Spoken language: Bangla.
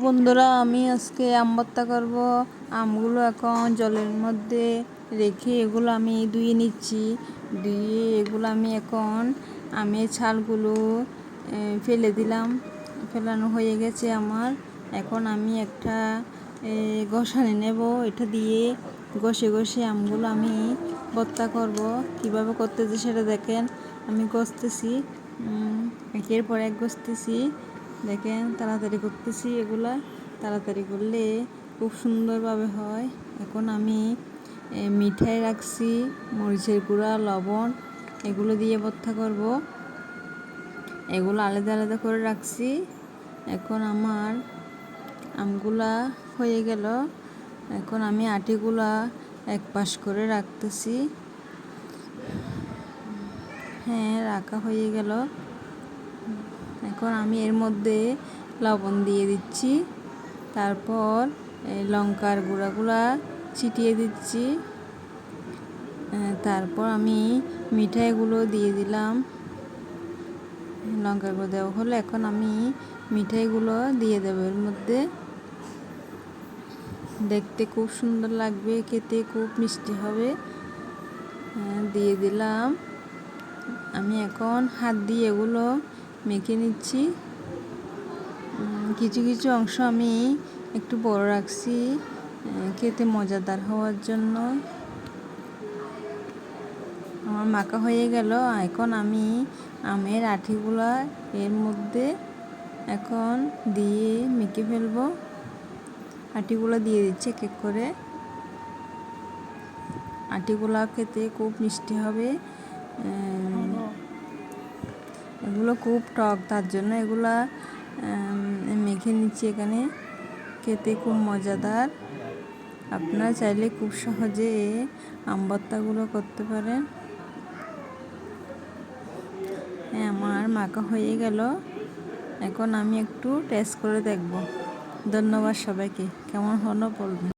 বন্ধুরা, আমি আজকে আম ভর্তা করব। আমগুলো এখন জলের মধ্যে রেখে এগুলো আমি ধুয়ে নিচ্ছি। ধুয়ে এগুলো আমি এখন আমের ছালগুলো ফেলে দিলাম। ফেলানো হয়ে গেছে আমার। এখন আমি একটা ঘষানি নেব। এটা দিয়ে ঘষে ঘষে আমগুলো আমি ভর্তা করব। কিভাবে করতেছি সেটা দেখেন। আমি ঘষতেছি, একের পর এক ঘষতেছি। দেখেন, তাড়াতাড়ি করতেছি। এগুলা তাড়াতাড়ি করলে খুব সুন্দরভাবে হয়। এখন আমি মিঠাই রাখছি, মরিচের গুঁড়া, লবণ, এগুলো দিয়ে ভর্তা করব। এগুলো আলাদা আলাদা করে রাখছি। এখন আমার আমগুলা হয়ে গেল। এখন আমি আটিগুলা এক পাশ করে রাখতেছি। হ্যাঁ, রাখা হয়ে গেল। এখন আমি এর মধ্যে লবণ দিয়ে দিচ্ছি। তারপর লঙ্কার গুঁড়াগুলা ছিটিয়ে দিচ্ছি। তারপর আমি মিঠাইগুলো দিয়ে দিলাম। লঙ্কার গুঁড়ো দেওয়া হলে এখন আমি মিঠাইগুলো দিয়ে দেবো এর মধ্যে। দেখতে খুব সুন্দর লাগবে, খেতে খুব মিষ্টি হবে। দিয়ে দিলাম। আমি এখন হাত দিয়ে এগুলো মেখে নিচ্ছি। কিছু কিছু অংশ আমি একটু বড় রাখছি খেতে মজাদার হওয়ার জন্য। আমার মাখা হয়ে গেল। এখন আমি আমের আটিগুলা এর মধ্যে এখন দিয়ে মেখে ফেলবো। আটিগুলো দিয়ে দিচ্ছি এক এক করে। আটিগুলা খেতে খুব মিষ্টি হবে। এগুলো খুব টক, তার জন্য এগুলা মেখে নিচ্ছি এখানে। খেতে খুব মজাদার। আপনারা চাইলে খুব সহজে আম ভর্তাগুলো করতে পারেন। হ্যাঁ, আমার মাখা হয়ে গেল। এখন আমি একটু টেস্ট করে দেখব। ধন্যবাদ সবাইকে। কেমন হলো বলবেন।